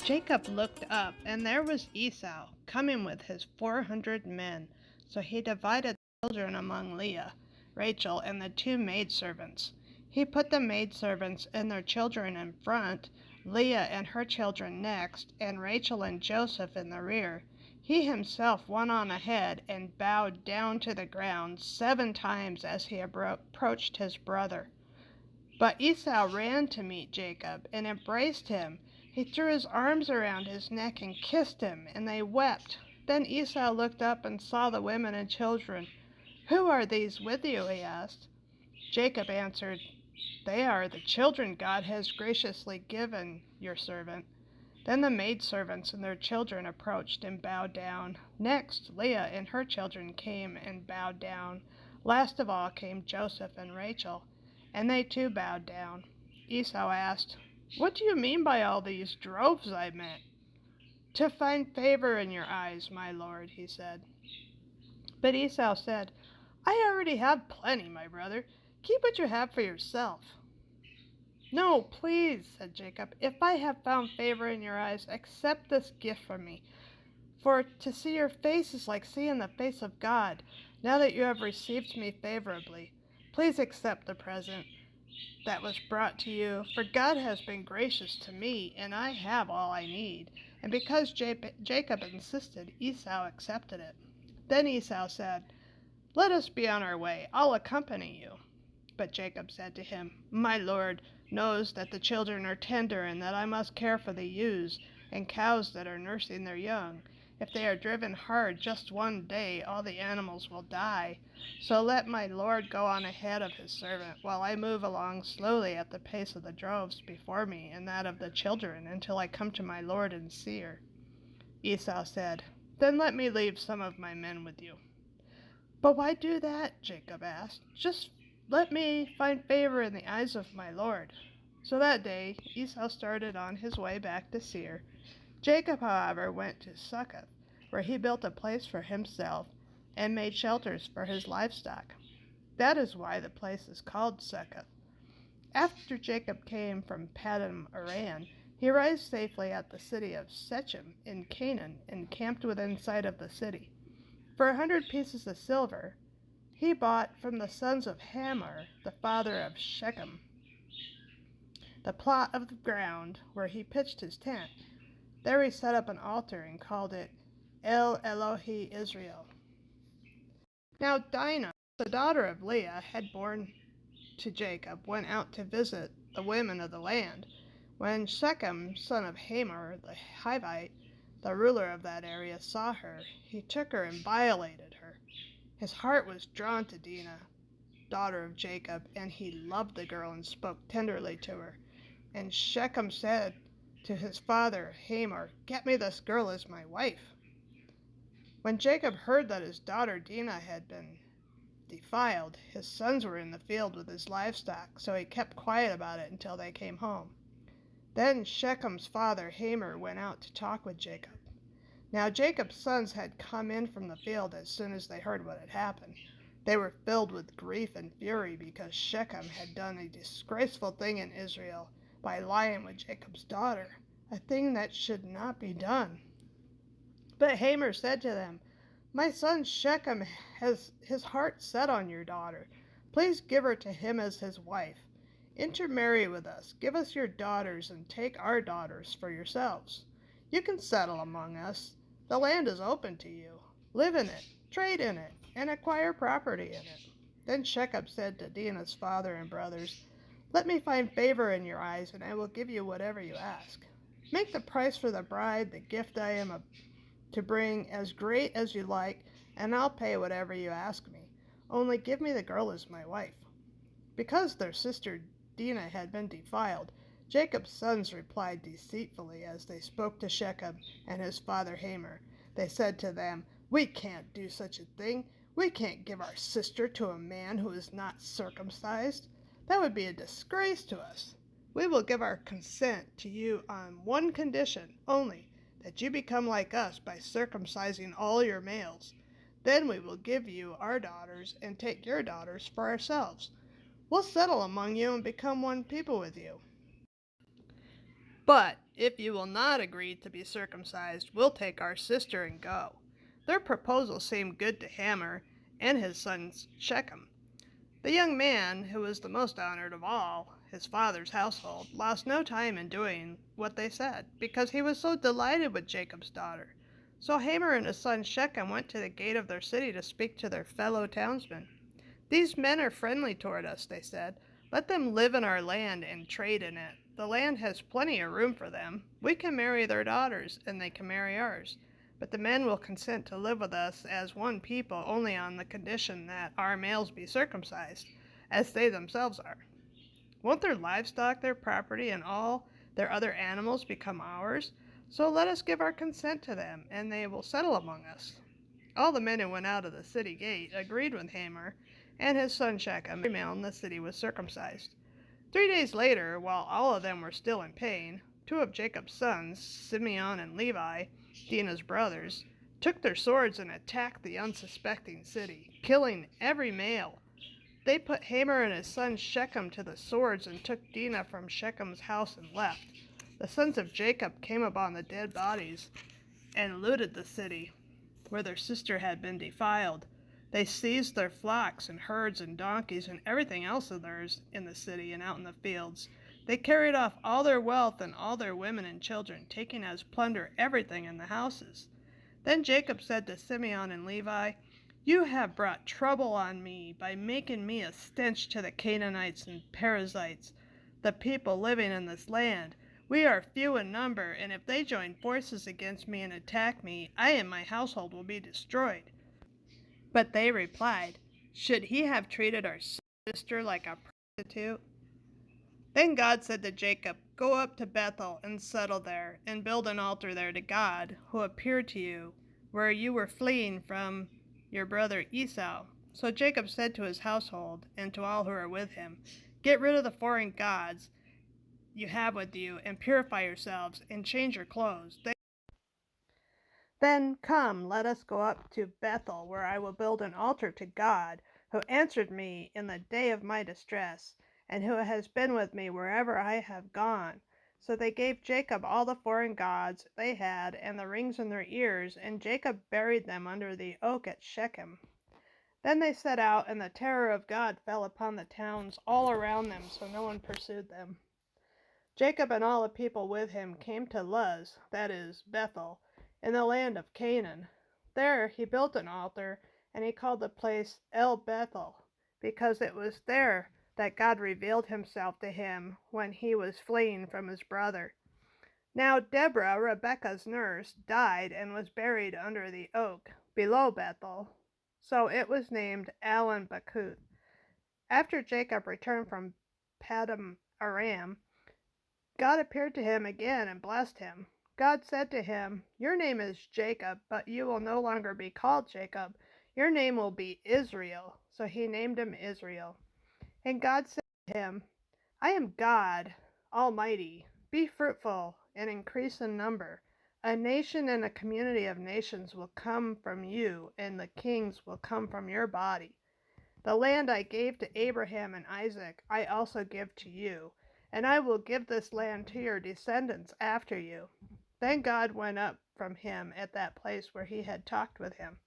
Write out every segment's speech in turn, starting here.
Jacob looked up, and there was Esau coming with his 400 men. So he divided the children among Leah, Rachel, and the two maidservants. He put the maidservants and their children in front, Leah and her children next, and Rachel and Joseph in the rear. He himself went on ahead and bowed down to the ground 7 times as he approached his brother. But Esau ran to meet Jacob and embraced him. He threw his arms around his neck and kissed him, and they wept. Then Esau looked up and saw the women and children. "Who are these with you?" he asked. Jacob answered, "They are the children God has graciously given your servant." Then the maidservants and their children approached and bowed down. Next, Leah and her children came and bowed down. Last of all came Joseph and Rachel, and they too bowed down. Esau asked, "What do you mean by all these droves I met?" "To find favor in your eyes, my lord," he said. But Esau said, "I already have plenty, my brother. Keep what you have for yourself." "No, please," said Jacob. "If I have found favor in your eyes, accept this gift from me. For to see your face is like seeing the face of God. Now that you have received me favorably, please accept the present that was brought to you, for God has been gracious to me, and I have all I need." And because Jacob insisted, Esau accepted it. Then Esau said, "Let us be on our way. I'll accompany you." But Jacob said to him, "My lord knows that the children are tender, and that I must care for the ewes and cows that are nursing their young. If they are driven hard just one day, all the animals will die. So let my lord go on ahead of his servant, while I move along slowly at the pace of the droves before me and that of the children, until I come to my lord in Seir." Esau said, "Then let me leave some of my men with you." "But why do that?" Jacob asked. "Just let me find favor in the eyes of my lord." So that day Esau started on his way back to Seir. Jacob, however, went to Succoth, where he built a place for himself and made shelters for his livestock. That is why the place is called Succoth. After Jacob came from Paddan Aram, he arrived safely at the city of Shechem in Canaan and camped within sight of the city. For 100 pieces of silver, he bought from the sons of Hamor, the father of Shechem, the plot of the ground where he pitched his tent. There he set up an altar and called it El Elohe Israel. Now Dinah, the daughter of Leah, had borne to Jacob, went out to visit the women of the land. When Shechem, son of Hamor the Hivite, the ruler of that area, saw her, he took her and violated her. His heart was drawn to Dinah, daughter of Jacob, and he loved the girl and spoke tenderly to her. And Shechem said to his father Hamor, "Get me this girl as my wife." When Jacob heard that his daughter Dinah had been defiled, his sons were in the field with his livestock, so he kept quiet about it until they came home. Then Shechem's father Hamor went out to talk with Jacob. Now Jacob's sons had come in from the field as soon as they heard what had happened. They were filled with grief and fury because Shechem had done a disgraceful thing in Israel by lying with Jacob's daughter, a thing that should not be done. But Hamor said to them, "My son Shechem has his heart set on your daughter. Please give her to him as his wife. Intermarry with us, give us your daughters, and take our daughters for yourselves. You can settle among us. The land is open to you. Live in it, trade in it, and acquire property in it." Then Shechem said to Dinah's father and brothers, "Let me find favor in your eyes, and I will give you whatever you ask. Make the price for the bride, the gift I am to bring, as great as you like, and I'll pay whatever you ask me. Only give me the girl as my wife." Because their sister Dinah had been defiled, Jacob's sons replied deceitfully as they spoke to Shechem and his father Hamor. They said to them, "We can't do such a thing. We can't give our sister to a man who is not circumcised. That would be a disgrace to us. We will give our consent to you on one condition only, that you become like us by circumcising all your males. Then we will give you our daughters and take your daughters for ourselves. We'll settle among you and become one people with you. But if you will not agree to be circumcised, we'll take our sister and go." Their proposal seemed good to Hamor and his son Shechem. The young man, who was the most honored of all his father's household, lost no time in doing what they said, because he was so delighted with Jacob's daughter. So Hamor and his son Shechem went to the gate of their city to speak to their fellow townsmen. "These men are friendly toward us," they said. "Let them live in our land and trade in it. The land has plenty of room for them. We can marry their daughters, and they can marry ours. But the men will consent to live with us as one people only on the condition that our males be circumcised, as they themselves are. Won't their livestock, their property, and all their other animals become ours? So let us give our consent to them, and they will settle among us." All the men who went out of the city gate agreed with Hamor and his son Shechem. Every male in the city was circumcised. 3 days later, while all of them were still in pain, two of Jacob's sons, Simeon and Levi, Dinah's brothers, took their swords and attacked the unsuspecting city, killing every male. They put Hamor and his son Shechem to the swords and took Dinah from Shechem's house and left. The sons of Jacob came upon the dead bodies and looted the city where their sister had been defiled. They seized their flocks and herds and donkeys and everything else of theirs in the city and out in the fields. They carried off all their wealth and all their women and children, taking as plunder everything in the houses. Then Jacob said to Simeon and Levi, "You have brought trouble on me by making me a stench to the Canaanites and Perizzites, the people living in this land. We are few in number, and if they join forces against me and attack me, I and my household will be destroyed." But they replied, "Should he have treated our sister like a prostitute?" Then God said to Jacob, "Go up to Bethel and settle there, and build an altar there to God, who appeared to you, where you were fleeing from your brother Esau." So Jacob said to his household and to all who were with him, "Get rid of the foreign gods you have with you, and purify yourselves, and change your clothes. Then come, let us go up to Bethel, where I will build an altar to God, who answered me in the day of my distress, and who has been with me wherever I have gone." So they gave Jacob all the foreign gods they had, and the rings in their ears, and Jacob buried them under the oak at Shechem. Then they set out, and the terror of God fell upon the towns all around them, so no one pursued them. Jacob and all the people with him came to Luz, that is, Bethel, in the land of Canaan. There he built an altar, and he called the place El Bethel, because it was there that God revealed himself to him when he was fleeing from his brother. Now Deborah, Rebekah's nurse, died and was buried under the oak below Bethel, so it was named Alon Bakuth. After Jacob returned from Paddan Aram, God appeared to him again and blessed him. God said to him, "Your name is Jacob, but you will no longer be called Jacob. Your name will be Israel." So he named him Israel. And God said to him, "I am God Almighty. Be fruitful and increase in number. A nation and a community of nations will come from you, and the kings will come from your body. The land I gave to Abraham and Isaac I also give to you, and I will give this land to your descendants after you." Then God went up from him at that place where he had talked with him.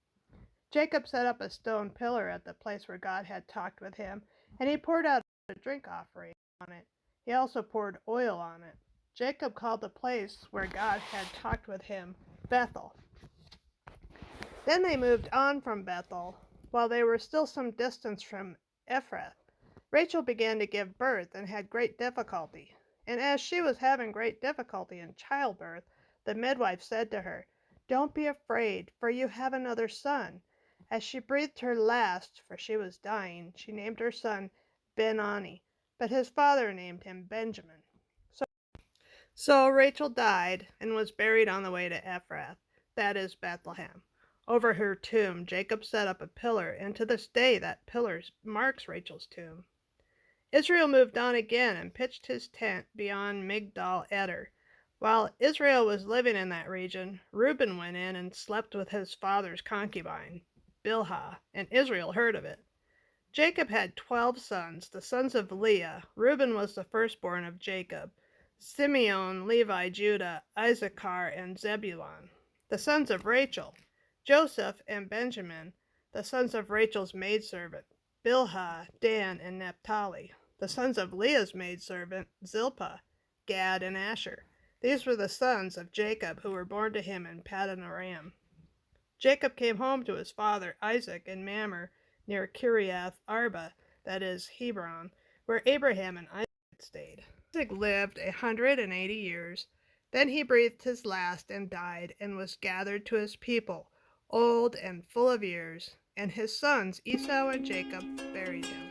Jacob set up a stone pillar at the place where God had talked with him, and he poured out a drink offering on it. He also poured oil on it. Jacob called the place where God had talked with him Bethel. Then they moved on from Bethel, while they were still some distance from Ephrath. Rachel began to give birth and had great difficulty. And as she was having great difficulty in childbirth, the midwife said to her, "Don't be afraid, for you have another son." As she breathed her last, for she was dying, she named her son Ben-Ani, but his father named him Benjamin. So Rachel died and was buried on the way to Ephrath, that is, Bethlehem. Over her tomb, Jacob set up a pillar, and to this day that pillar marks Rachel's tomb. Israel moved on again and pitched his tent beyond Migdal Eder. While Israel was living in that region, Reuben went in and slept with his father's concubine, Bilhah, and Israel heard of it. Jacob had 12 sons, the sons of Leah. Reuben was the firstborn of Jacob. Simeon, Levi, Judah, Issachar, and Zebulun. The sons of Rachel, Joseph and Benjamin. The sons of Rachel's maidservant, Bilhah, Dan, and Naphtali. The sons of Leah's maidservant, Zilpah, Gad, and Asher. These were the sons of Jacob who were born to him in Paddan Aram. Jacob came home to his father Isaac in Mamre near Kiriath Arba, that is, Hebron, where Abraham and Isaac had stayed. Isaac lived 180 years. Then he breathed his last and died, and was gathered to his people, old and full of years, and his sons Esau and Jacob buried him.